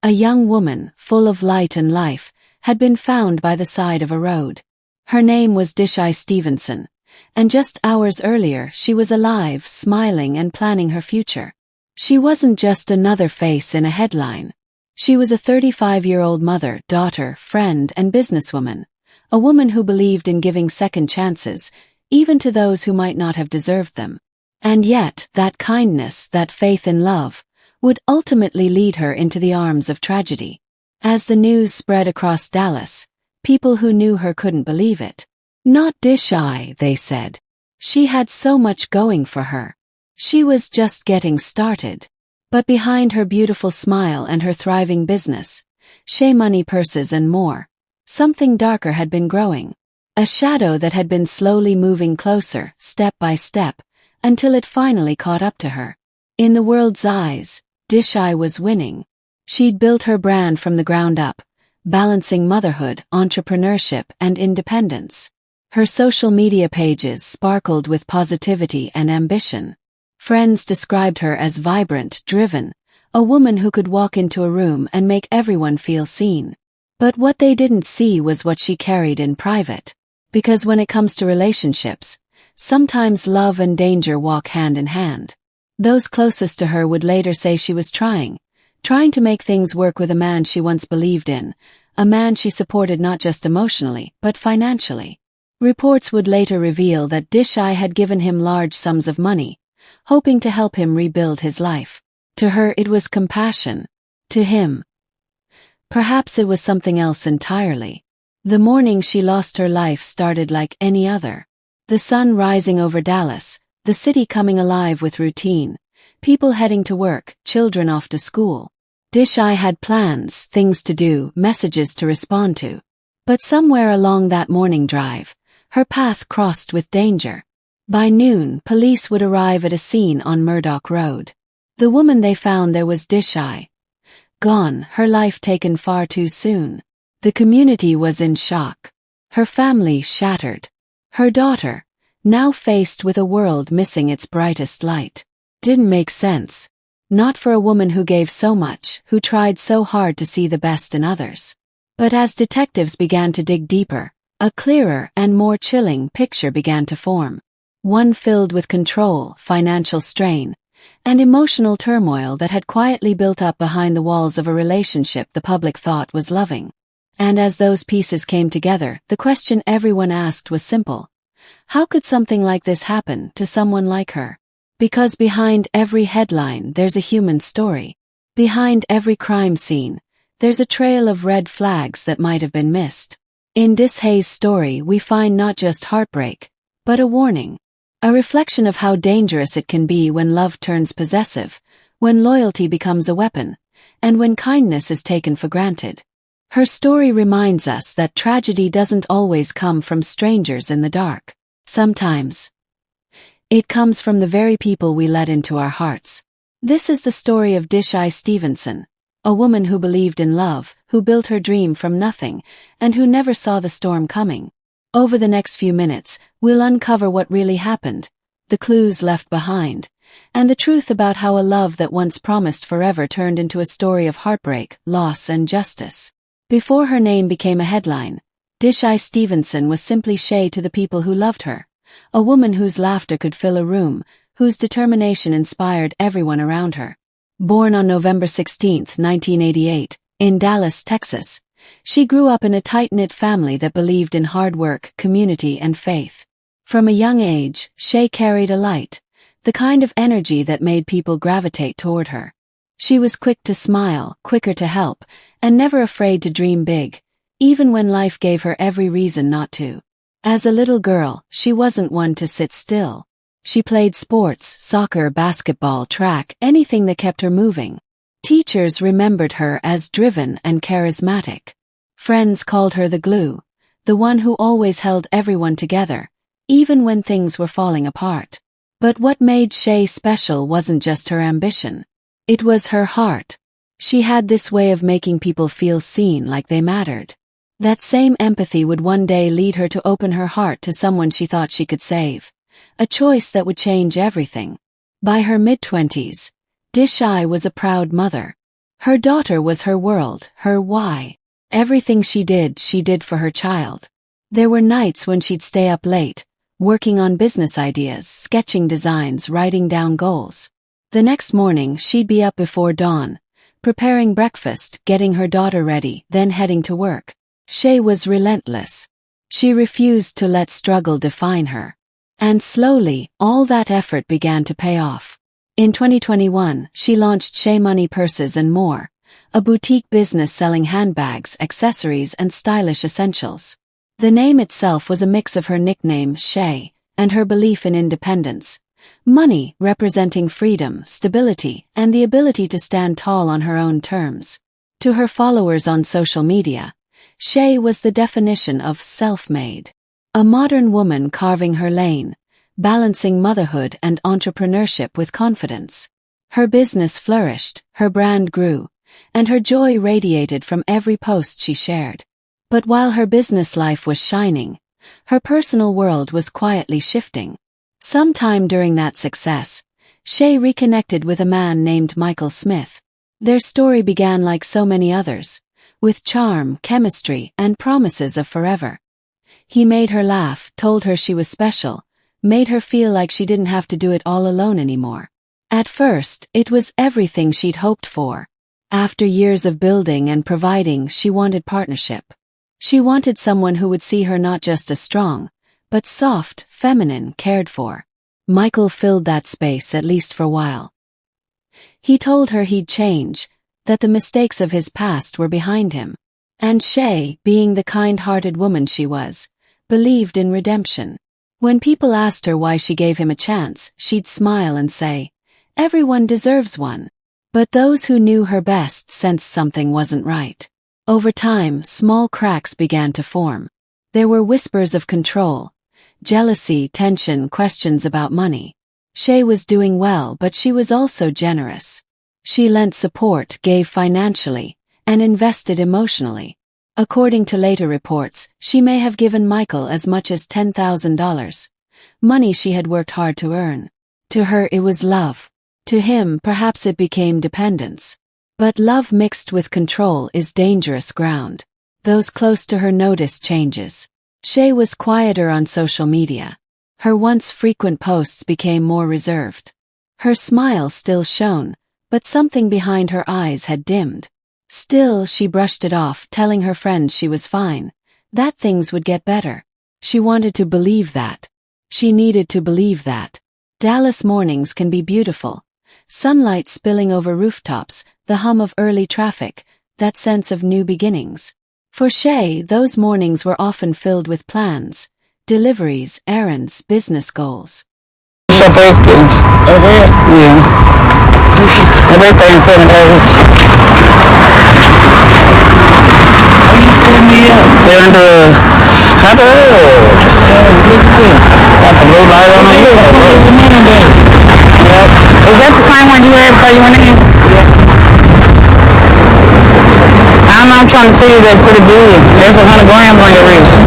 A young woman, full of light and life, had been found by the side of a road. Her name was Dishaye Stevenson, and just hours earlier she was alive, smiling and planning her future. She wasn't just another face in a headline. She was a 35-year-old mother, daughter, friend, and businesswoman, a woman who believed in giving second chances, even to those who might not have deserved them. And yet, that kindness, that faith in love, would ultimately lead her into the arms of tragedy. As the news spread across Dallas, people who knew her couldn't believe it. Not Dishaye, they said. She had so much going for her. She was just getting started. But behind her beautiful smile and her thriving business, money, purses and more, something darker had been growing. A shadow that had been slowly moving closer, step by step, until it finally caught up to her. In the world's eyes, Dishaye was winning. She'd built her brand from the ground up, balancing motherhood, entrepreneurship, and independence. Her social media pages sparkled with positivity and ambition. Friends described her as vibrant, driven, a woman who could walk into a room and make everyone feel seen. But what they didn't see was what she carried in private. Because when it comes to relationships, sometimes love and danger walk hand in hand. Those closest to her would later say she was trying to make things work with a man she once believed in, a man she supported not just emotionally, but financially. Reports would later reveal that Dishaye had given him large sums of money, hoping to help him rebuild his life. To her it was compassion. To him, perhaps it was something else entirely. The morning she lost her life started like any other. The sun rising over Dallas, the city coming alive with routine, people heading to work, children off to school. Dishaye had plans, things to do, messages to respond to. But somewhere along that morning drive, her path crossed with danger. By noon, police would arrive at a scene on Murdoch Road. The woman they found there was Dishaye. Gone, her life taken far too soon. The community was in shock. Her family shattered. Her daughter, now faced with a world missing its brightest light. Didn't make sense. Not for a woman who gave so much, who tried so hard to see the best in others. But as detectives began to dig deeper, a clearer and more chilling picture began to form. One filled with control, financial strain, and emotional turmoil that had quietly built up behind the walls of a relationship the public thought was loving. And as those pieces came together, the question everyone asked was simple. How could something like this happen to someone like her? Because behind every headline there's a human story. Behind every crime scene, there's a trail of red flags that might have been missed. In Dishaye's story we find not just heartbreak, but a warning. A reflection of how dangerous it can be when love turns possessive, when loyalty becomes a weapon, and when kindness is taken for granted. Her story reminds us that tragedy doesn't always come from strangers in the dark. Sometimes, it comes from the very people we let into our hearts. This is the story of Dishaye Stevenson, a woman who believed in love, who built her dream from nothing, and who never saw the storm coming. Over the next few minutes, we'll uncover what really happened, the clues left behind, and the truth about how a love that once promised forever turned into a story of heartbreak, loss, and justice. Before her name became a headline, Dishaye Stevenson was simply Shay to the people who loved her, a woman whose laughter could fill a room, whose determination inspired everyone around her. Born on November 16, 1988, in Dallas, Texas, she grew up in a tight-knit family that believed in hard work, community, and faith. From a young age, Shay carried a light, the kind of energy that made people gravitate toward her. She was quick to smile, quicker to help, and never afraid to dream big, even when life gave her every reason not to. As a little girl, she wasn't one to sit still. She played sports, soccer, basketball, track, anything that kept her moving. Teachers remembered her as driven and charismatic. Friends called her the glue, the one who always held everyone together, even when things were falling apart. But what made Shay special wasn't just her ambition. It was her heart. She had this way of making people feel seen, like they mattered. That same empathy would one day lead her to open her heart to someone she thought she could save. A choice that would change everything. By her mid-20s, Dishaye was a proud mother. Her daughter was her world, her why. Everything she did for her child. There were nights when she'd stay up late, working on business ideas, sketching designs, writing down goals. The next morning she'd be up before dawn, preparing breakfast, getting her daughter ready, then heading to work. Shay was relentless. She refused to let struggle define her. And slowly, all that effort began to pay off. In 2021, she launched Shay Money Purses and More, a boutique business selling handbags, accessories, and stylish essentials. The name itself was a mix of her nickname, Shay, and her belief in independence. Money representing freedom, stability, and the ability to stand tall on her own terms. To her followers on social media, Shay was the definition of self-made. A modern woman carving her lane, balancing motherhood and entrepreneurship with confidence. Her business flourished, her brand grew, and her joy radiated from every post she shared. But while her business life was shining, her personal world was quietly shifting. Sometime during that success, Shay reconnected with a man named Michael Smith. Their story began like so many others, with charm, chemistry, and promises of forever. He made her laugh, told her she was special, made her feel like she didn't have to do it all alone anymore. At first, it was everything she'd hoped for. After years of building and providing, she wanted partnership. She wanted someone who would see her not just as strong, but soft, feminine, cared for. Michael filled that space, at least for a while. He told her he'd change, that the mistakes of his past were behind him. And Shay, being the kind-hearted woman she was, believed in redemption. When people asked her why she gave him a chance, she'd smile and say, "Everyone deserves one." But those who knew her best sensed something wasn't right. Over time, small cracks began to form. There were whispers of control, jealousy, tension, questions about money. Shay was doing well, but she was also generous. She lent support, gave financially, and invested emotionally. According to later reports, she may have given Michael as much as $10,000, money she had worked hard to earn. To her it was love. To him, perhaps it became dependence. But love mixed with control is dangerous ground. Those close to her noticed changes. Shay was quieter on social media. Her once frequent posts became more reserved. Her smile still shone, but something behind her eyes had dimmed. Still, she brushed it off, telling her friends she was fine, that things would get better. She wanted to believe that. She needed to believe that. Dallas mornings can be beautiful. Sunlight spilling over rooftops, the hum of early traffic, that sense of new beginnings. For Shay, those mornings were often filled with plans, deliveries, errands, business goals. It's your first gift. Oh, really? Yeah. My birthday in 7 days. Oh, you set me up. 7 days. How the hell? Got the blue light on you. Yep. Is that the same one you had before you went in? Yeah. I don't know, I'm trying to see if that's pretty good. That's 100 grams on your wrist.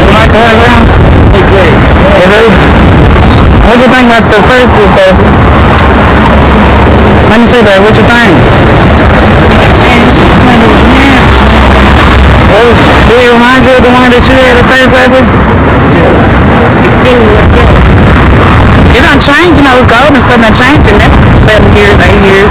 You like 100 grams? Hey, great. What you think about the first group, baby? Let me see that. What you think? Do it remind you of the one that you had at first, baby? It don't change, you know, gold and stuff not changing. That's 7 years, 8 years.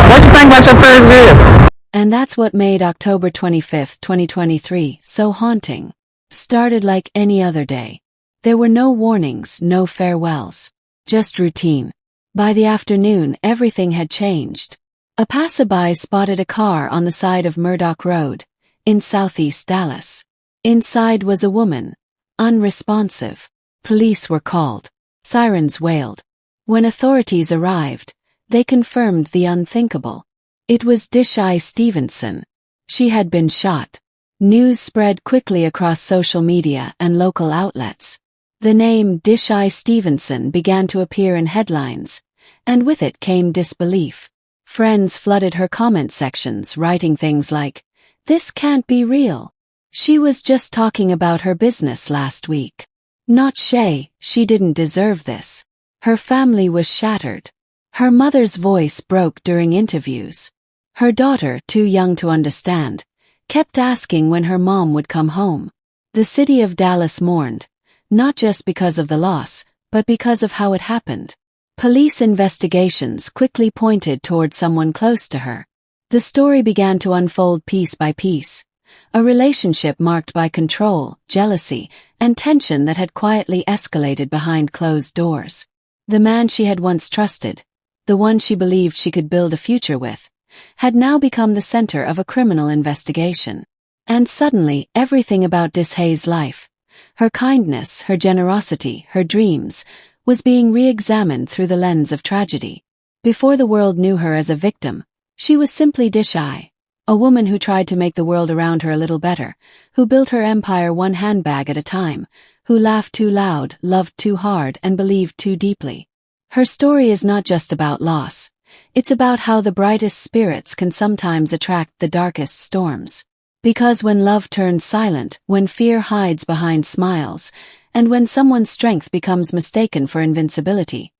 What you think about your first gift? And that's what made October 25, 2023, so haunting. Started like any other day. There were no warnings, no farewells. Just routine. By the afternoon, everything had changed. A passerby spotted a car on the side of Murdoch Road, in southeast Dallas. Inside was a woman, unresponsive. Police were called. Sirens wailed. When authorities arrived, they confirmed the unthinkable. It was Dishaye Stevenson. She had been shot. News spread quickly across social media and local outlets. The name Dishaye Stevenson began to appear in headlines, and with it came disbelief. Friends flooded her comment sections, writing things like, "This can't be real. She was just talking about her business last week. Not Shay, she didn't deserve this." Her family was shattered. Her mother's voice broke during interviews. Her daughter, too young to understand, kept asking when her mom would come home. The city of Dallas mourned, not just because of the loss, but because of how it happened. Police investigations quickly pointed toward someone close to her. The story began to unfold piece by piece. A relationship marked by control, jealousy, and tension that had quietly escalated behind closed doors. The man she had once trusted, the one she believed she could build a future with, had now become the center of a criminal investigation. And suddenly, everything about Dishaye's life, her kindness, her generosity, her dreams, was being re-examined through the lens of tragedy. Before the world knew her as a victim, she was simply Dishaye, a woman who tried to make the world around her a little better, who built her empire one handbag at a time, who laughed too loud, loved too hard, and believed too deeply. Her story is not just about loss. It's about how the brightest spirits can sometimes attract the darkest storms. Because when love turns silent, when fear hides behind smiles, and when someone's strength becomes mistaken for invincibility,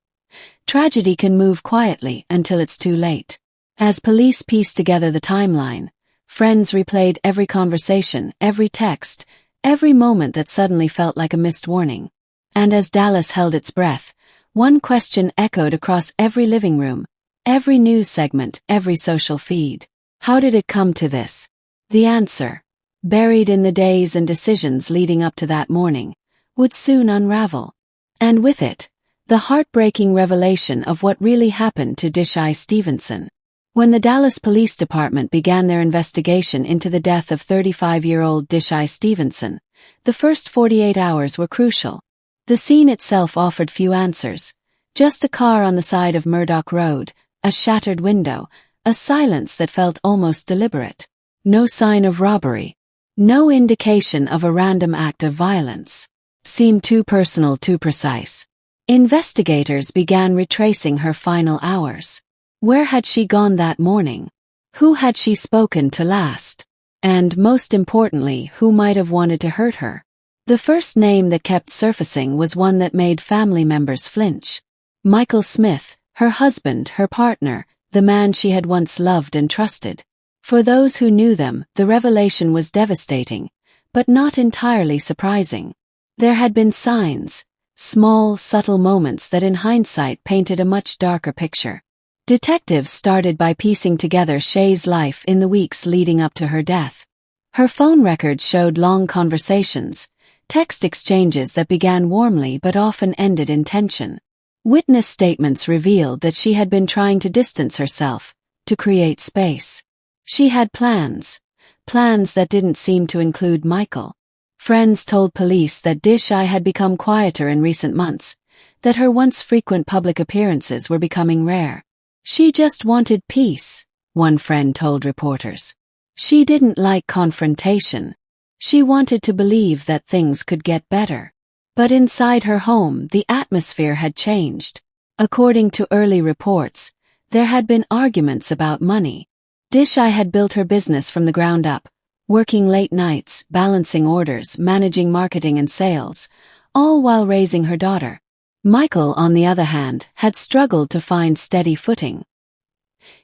tragedy can move quietly until it's too late. As police pieced together the timeline, friends replayed every conversation, every text, every moment that suddenly felt like a missed warning. And as Dallas held its breath, one question echoed across every living room, every news segment, every social feed. How did it come to this? The answer, buried in the days and decisions leading up to that morning, would soon unravel. And with it, the heartbreaking revelation of what really happened to Dishaye Stevenson. When the Dallas Police Department began their investigation into the death of 35-year-old Dishaye Stevenson, the first 48 hours were crucial. The scene itself offered few answers. Just a car on the side of Murdoch Road, a shattered window, a silence that felt almost deliberate. No sign of robbery. No indication of a random act of violence. Seemed too personal, too precise. Investigators began retracing her final hours. Where had she gone that morning? Who had she spoken to last? And most importantly, who might have wanted to hurt her? The first name that kept surfacing was one that made family members flinch. Michael Smith, her husband, her partner, the man she had once loved and trusted. For those who knew them, the revelation was devastating, but not entirely surprising. There had been signs, small, subtle moments that in hindsight painted a much darker picture. Detectives started by piecing together Shay's life in the weeks leading up to her death. Her phone records showed long conversations, text exchanges that began warmly but often ended in tension. Witness statements revealed that she had been trying to distance herself, to create space. She had plans that didn't seem to include Michael. Friends told police that Dishaye had become quieter in recent months, that her once frequent public appearances were becoming rare. She just wanted peace, one friend told reporters. She didn't like confrontation. She wanted to believe that things could get better. But inside her home, the atmosphere had changed. According to early reports, there had been arguments about money. Dishaye had built her business from the ground up, working late nights, balancing orders, managing marketing and sales, all while raising her daughter. Michael, on the other hand, had struggled to find steady footing.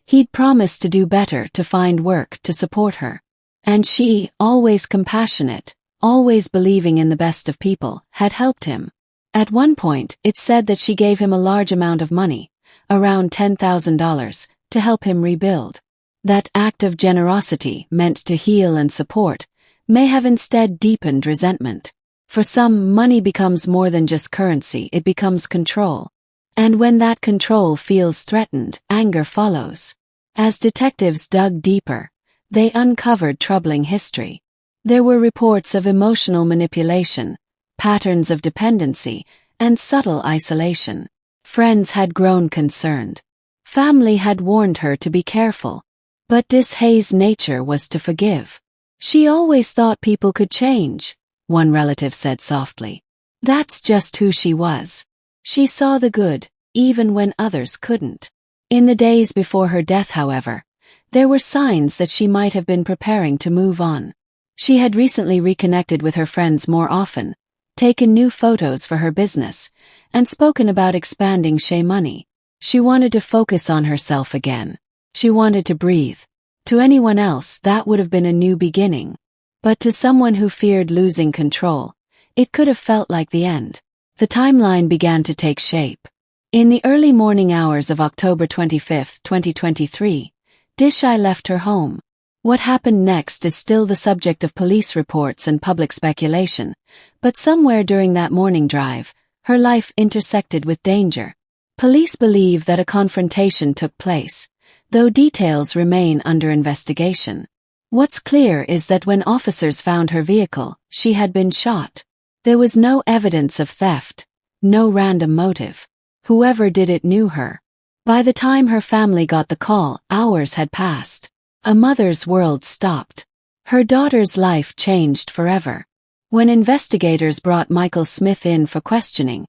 He'd promised to do better, to find work, to support her. And she, always compassionate, always believing in the best of people, had helped him. At one point, it's said that she gave him a large amount of money, around $10,000, to help him rebuild. That act of generosity, meant to heal and support, may have instead deepened resentment. For some, money becomes more than just currency, it becomes control. And when that control feels threatened, anger follows. As detectives dug deeper, they uncovered troubling history. There were reports of emotional manipulation, patterns of dependency, and subtle isolation. Friends had grown concerned. Family had warned her to be careful. But Dishaye's nature was to forgive. She always thought people could change, one relative said softly. That's just who she was. She saw the good, even when others couldn't. In the days before her death, however, there were signs that she might have been preparing to move on. She had recently reconnected with her friends more often, taken new photos for her business, and spoken about expanding Shea Money. She wanted to focus on herself again. She wanted to breathe. To anyone else, that would have been a new beginning. But to someone who feared losing control, it could have felt like the end. The timeline began to take shape. In the early morning hours of October 25, 2023, Dishaye left her home. What happened next is still the subject of police reports and public speculation, but somewhere during that morning drive, her life intersected with danger. Police believe that a confrontation took place, though details remain under investigation. What's clear is that when officers found her vehicle, she had been shot. There was no evidence of theft, no random motive. Whoever did it knew her. By the time her family got the call, hours had passed. A mother's world stopped. Her daughter's life changed forever. When investigators brought Michael Smith in for questioning,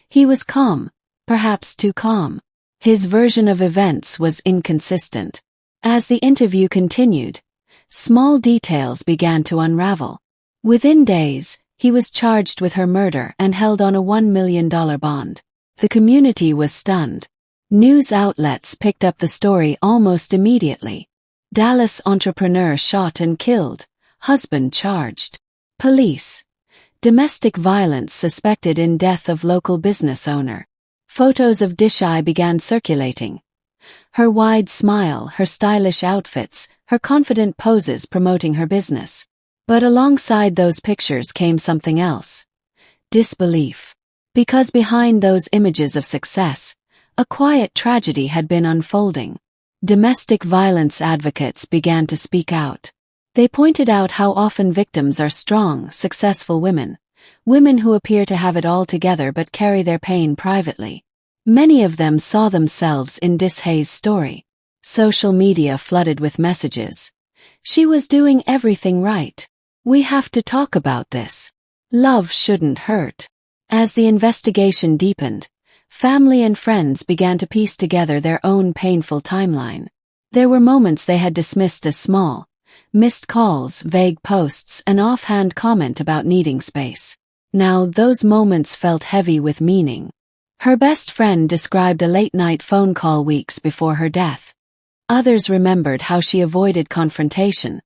he was calm, perhaps too calm. His version of events was inconsistent. As the interview continued, small details began to unravel. Within days, he was charged with her murder and held on a $1 million bond. The community was stunned. News outlets picked up the story almost immediately. Dallas entrepreneur shot and killed, husband charged. Police. Domestic violence suspected in death of local business owner. Photos of Dishaye began circulating. Her wide smile, her stylish outfits, her confident poses promoting her business. But alongside those pictures came something else. Disbelief. Because behind those images of success, a quiet tragedy had been unfolding. Domestic violence advocates began to speak out. They pointed out how often victims are strong, successful women who appear to have it all together but carry their pain privately. Many of them saw themselves in Dishaye's story. Social media flooded with messages. She was doing everything right. We have to talk about this. Love shouldn't hurt. As the investigation deepened, family and friends began to piece together their own painful timeline. There were moments they had dismissed as small, missed calls, vague posts, an offhand comment about needing space. Now those moments felt heavy with meaning. Her best friend described a late-night phone call weeks before her death. Others remembered how she avoided confrontation,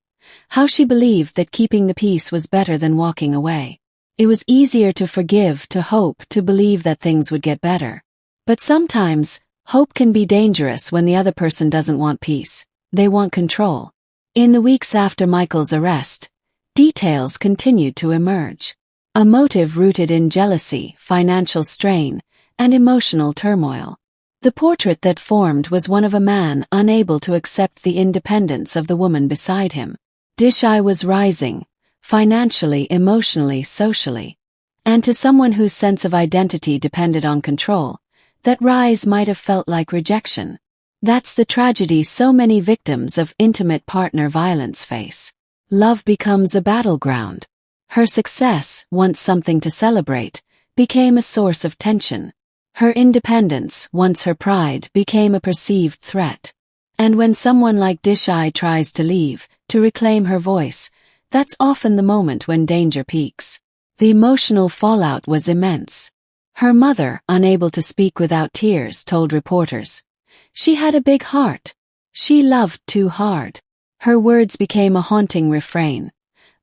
how she believed that keeping the peace was better than walking away. It was easier to forgive, to hope, to believe that things would get better. But sometimes, hope can be dangerous when the other person doesn't want peace. They want control. In the weeks after Michael's arrest, details continued to emerge. A motive rooted in jealousy, financial strain, and emotional turmoil. The portrait that formed was one of a man unable to accept the independence of the woman beside him. Dishaye was rising, financially, emotionally, socially. And to someone whose sense of identity depended on control, that rise might have felt like rejection. That's the tragedy so many victims of intimate partner violence face. Love becomes a battleground. Her success, once something to celebrate, became a source of tension. Her independence, once her pride, became a perceived threat. And when someone like Dishaye tries to leave, to reclaim her voice, that's often the moment when danger peaks. The emotional fallout was immense. Her mother, unable to speak without tears, told reporters. She had a big heart. She loved too hard. Her words became a haunting refrain.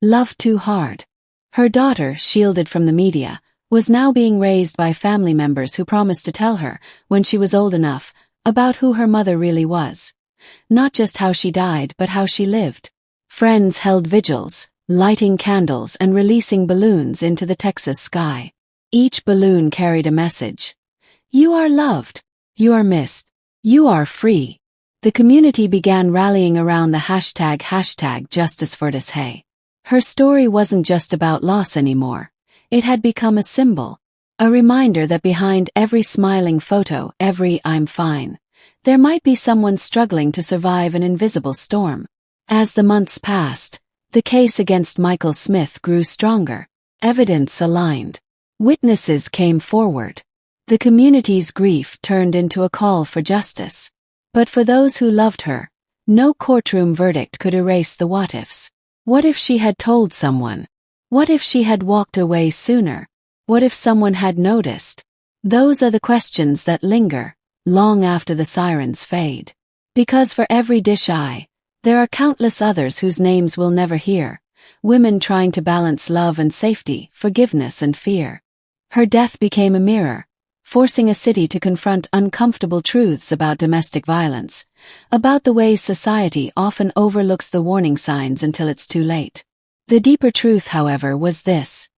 Love too hard. Her daughter, shielded from the media, was now being raised by family members who promised to tell her, when she was old enough, about who her mother really was. Not just how she died, but how she lived. Friends held vigils, lighting candles and releasing balloons into the Texas sky. Each balloon carried a message. You are loved. You are missed. You are free. The community began rallying around the hashtag Justice for Dishaye. Her story wasn't just about loss anymore. It had become a symbol. A reminder that behind every smiling photo, every "I'm fine," there might be someone struggling to survive an invisible storm. As the months passed, the case against Michael Smith grew stronger. Evidence aligned. Witnesses came forward. The community's grief turned into a call for justice. But for those who loved her, no courtroom verdict could erase the what-ifs. What if she had told someone? What if she had walked away sooner? What if someone had noticed? Those are the questions that linger, long after the sirens fade. Because for every Dishaye, there are countless others whose names we'll never hear, women trying to balance love and safety, forgiveness and fear. Her death became a mirror, forcing a city to confront uncomfortable truths about domestic violence, about the ways society often overlooks the warning signs until it's too late. The deeper truth, however, was this.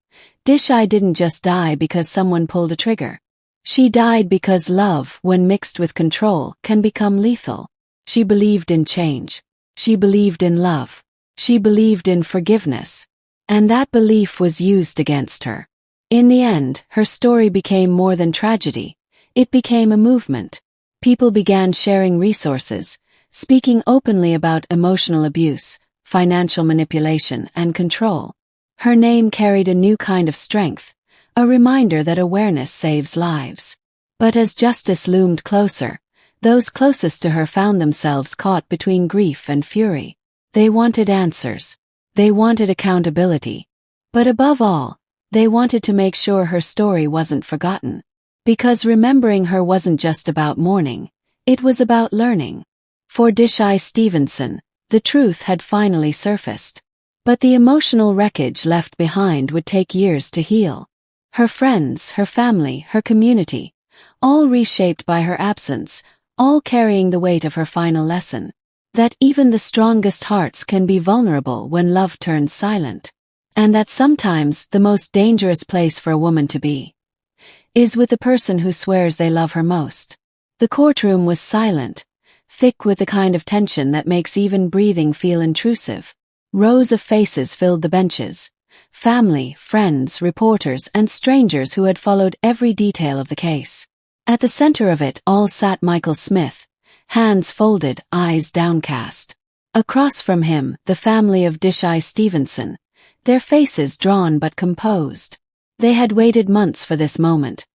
Dishaye didn't just die because someone pulled a trigger. She died because love, when mixed with control, can become lethal. She believed in change. She believed in love. She believed in forgiveness. And that belief was used against her. In the end, her story became more than tragedy. It became a movement. People began sharing resources, speaking openly about emotional abuse, financial manipulation, and control. Her name carried a new kind of strength, a reminder that awareness saves lives. But as justice loomed closer, those closest to her found themselves caught between grief and fury. They wanted answers. They wanted accountability. But above all, they wanted to make sure her story wasn't forgotten. Because remembering her wasn't just about mourning, it was about learning. For Dishaye Stevenson, the truth had finally surfaced. But the emotional wreckage left behind would take years to heal. Her friends, her family, her community, all reshaped by her absence, all carrying the weight of her final lesson. That even the strongest hearts can be vulnerable when love turns silent. And that sometimes the most dangerous place for a woman to be is with the person who swears they love her most. The courtroom was silent, thick with the kind of tension that makes even breathing feel intrusive. Rows of faces filled the benches. Family, friends, reporters, and strangers who had followed every detail of the case. At the center of it all sat Michael Smith, hands folded, eyes downcast. Across from him, the family of Dishaye Stevenson, their faces drawn but composed. They had waited months for this moment.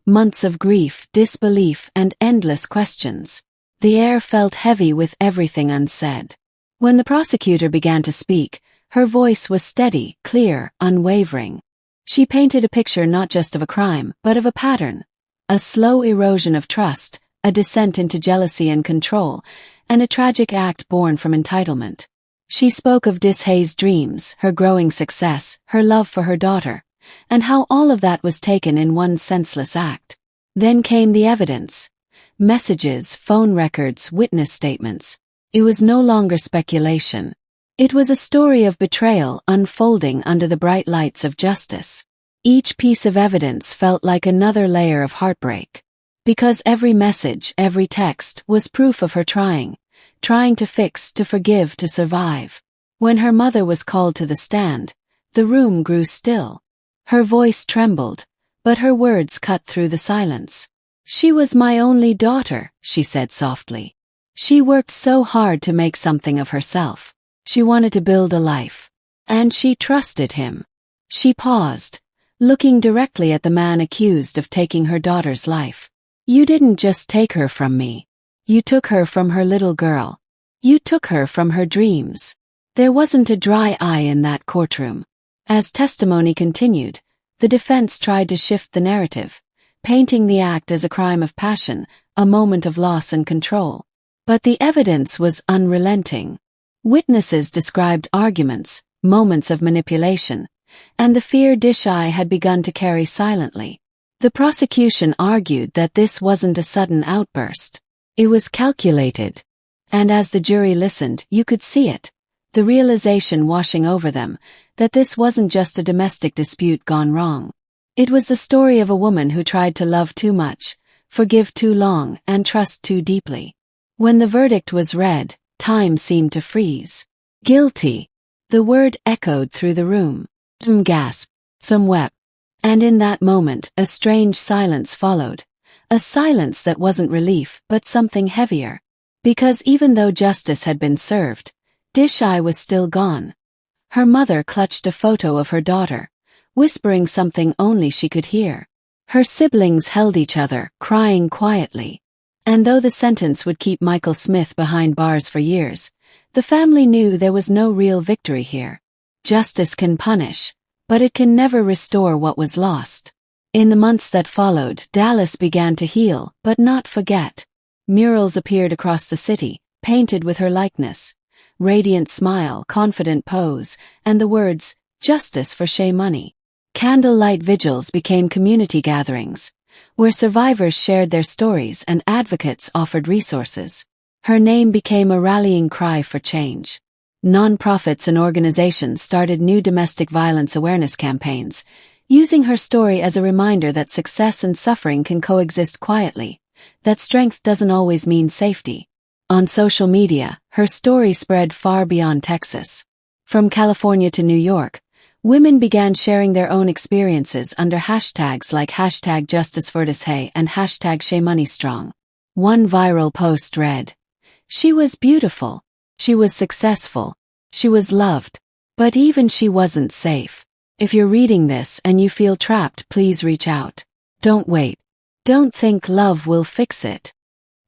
Months of grief, disbelief, and endless questions. The air felt heavy with everything unsaid. When the prosecutor began to speak, her voice was steady, clear, unwavering. She painted a picture not just of a crime, but of a pattern. A slow erosion of trust, a descent into jealousy and control, and a tragic act born from entitlement. She spoke of Dishaye's dreams, her growing success, her love for her daughter, and how all of that was taken in one senseless act. Then came the evidence. Messages, phone records, witness statements. It was no longer speculation. It was a story of betrayal unfolding under the bright lights of justice. Each piece of evidence felt like another layer of heartbreak. Because every message, every text, was proof of her trying to fix, to forgive, to survive. When her mother was called to the stand, the room grew still. Her voice trembled, but her words cut through the silence. "She was my only daughter," she said softly. "She worked so hard to make something of herself. She wanted to build a life. And she trusted him." She paused, looking directly at the man accused of taking her daughter's life. "You didn't just take her from me. You took her from her little girl. You took her from her dreams." There wasn't a dry eye in that courtroom. As testimony continued, the defense tried to shift the narrative, painting the act as a crime of passion, a moment of loss and control. But the evidence was unrelenting. Witnesses described arguments, moments of manipulation, and the fear Dishaye had begun to carry silently. The prosecution argued that this wasn't a sudden outburst. It was calculated. And as the jury listened, you could see it, the realization washing over them, that this wasn't just a domestic dispute gone wrong. It was the story of a woman who tried to love too much, forgive too long, and trust too deeply. When the verdict was read, time seemed to freeze. Guilty. The word echoed through the room. Some gasped, some wept. And in that moment, a strange silence followed. A silence that wasn't relief, but something heavier. Because even though justice had been served, Dishaye was still gone. Her mother clutched a photo of her daughter, whispering something only she could hear. Her siblings held each other, crying quietly. And though the sentence would keep Michael Smith behind bars for years, the family knew there was no real victory here. Justice can punish, but it can never restore what was lost. In the months that followed, Dallas began to heal, but not forget. Murals appeared across the city, painted with her likeness. Radiant smile, confident pose, and the words, "Justice for Shay Money." Candlelight vigils became community gatherings, where survivors shared their stories and advocates offered resources. Her name became a rallying cry for change. Non-profits and organizations started new domestic violence awareness campaigns, using her story as a reminder that success and suffering can coexist quietly, that strength doesn't always mean safety. On social media, her story spread far beyond Texas. From California to New York, women began sharing their own experiences under hashtags like #JusticeForDishaye and #ShayMoneyStrong. One viral post read, "She was beautiful. She was successful. She was loved. But even she wasn't safe." If you're reading this and you feel trapped, please reach out. Don't wait. Don't think love will fix it.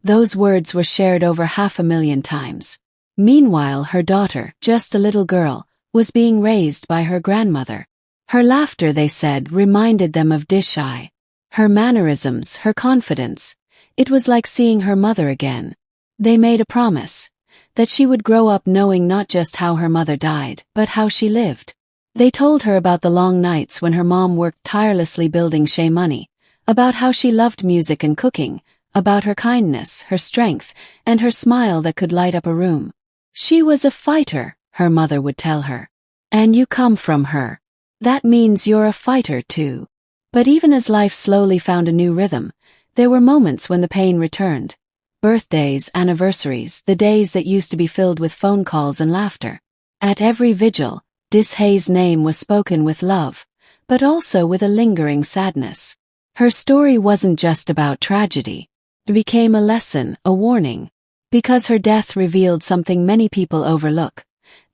Those words were shared over 500,000 times. Meanwhile, her daughter, just a little girl, was being raised by her grandmother. Her laughter, they said, reminded them of Dishaye. Her mannerisms, her confidence. It was like seeing her mother again. They made a promise that she would grow up knowing not just how her mother died, but how she lived. They told her about the long nights when her mom worked tirelessly building Shay Money, about how she loved music and cooking, about her kindness, her strength, and her smile that could light up a room. "She was a fighter," her mother would tell her. "And you come from her. That means you're a fighter too." But even as life slowly found a new rhythm, there were moments when the pain returned. Birthdays, anniversaries, the days that used to be filled with phone calls and laughter. At every vigil, Dishaye's name was spoken with love, but also with a lingering sadness. Her story wasn't just about tragedy. It became a lesson, a warning. Because her death revealed something many people overlook.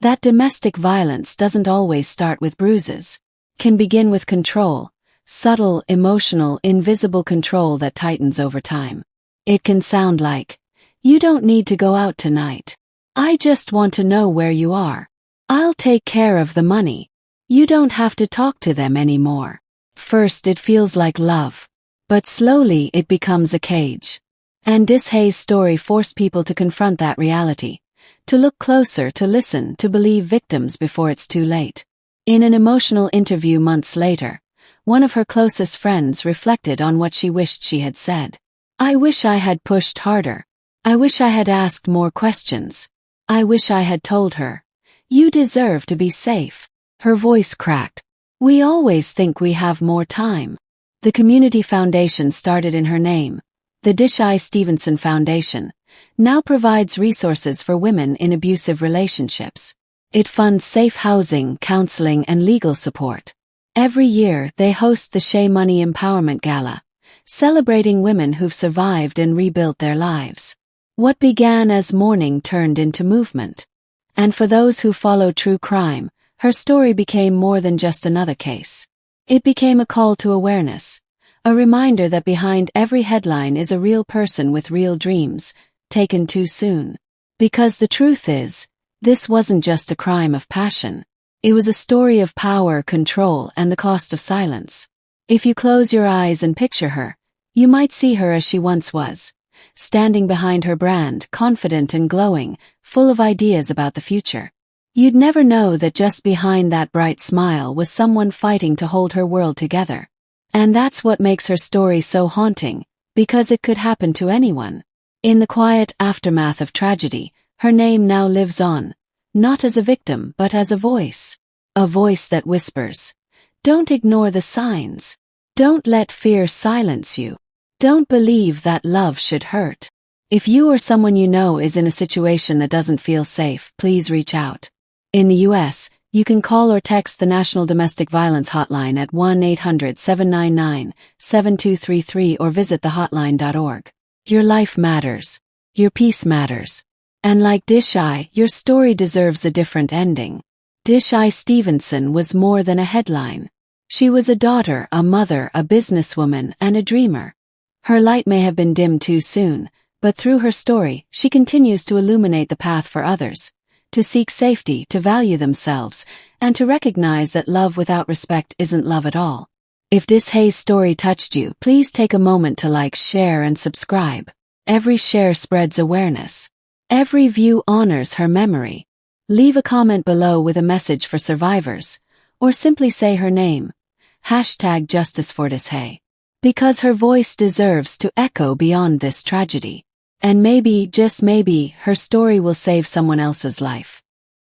That domestic violence doesn't always start with bruises. Can begin with control. Subtle, emotional, invisible control that tightens over time. It can sound like, "You don't need to go out tonight. I just want to know where you are. I'll take care of the money. You don't have to talk to them anymore." First it feels like love. But slowly it becomes a cage. And Dishaye's story forced people to confront that reality. To look closer, to listen, to believe victims before it's too late. In an emotional interview months later, one of her closest friends reflected on what she wished she had said. "I wish I had pushed harder. I wish I had asked more questions. I wish I had told her, 'You deserve to be safe.'" Her voice cracked. "We always think we have more time." The community foundation started in her name. The Dishaye Stevenson Foundation now provides resources for women in abusive relationships. It funds safe housing, counseling, and legal support. Every year, they host the Shay Money Empowerment Gala, celebrating women who've survived and rebuilt their lives. What began as mourning turned into movement. And for those who follow true crime, her story became more than just another case. It became a call to awareness, a reminder that behind every headline is a real person with real dreams, taken too soon. Because the truth is, this wasn't just a crime of passion. It was a story of power, control, and the cost of silence. If you close your eyes and picture her, you might see her as she once was, standing behind her brand, confident and glowing, full of ideas about the future. You'd never know that just behind that bright smile was someone fighting to hold her world together. And that's what makes her story so haunting, because it could happen to anyone. In the quiet aftermath of tragedy, her name now lives on, not as a victim but as a voice. A voice that whispers, "Don't ignore the signs. Don't let fear silence you. Don't believe that love should hurt." If you or someone you know is in a situation that doesn't feel safe, please reach out. In the U.S., you can call or text the National Domestic Violence Hotline at 1-800-799-7233 or visit thehotline.org. Your life matters. Your peace matters. And like Dishaye, your story deserves a different ending. Dishaye Stevenson was more than a headline. She was a daughter, a mother, a businesswoman, and a dreamer. Her light may have been dimmed too soon, but through her story, she continues to illuminate the path for others, to seek safety, to value themselves, and to recognize that love without respect isn't love at all. If Dishaye's story touched you, please take a moment to like, share, and subscribe. Every share spreads awareness. Every view honors her memory. Leave a comment below with a message for survivors, or simply say her name. #Justice for Dishaye. Because her voice deserves to echo beyond this tragedy. And maybe, just maybe, her story will save someone else's life.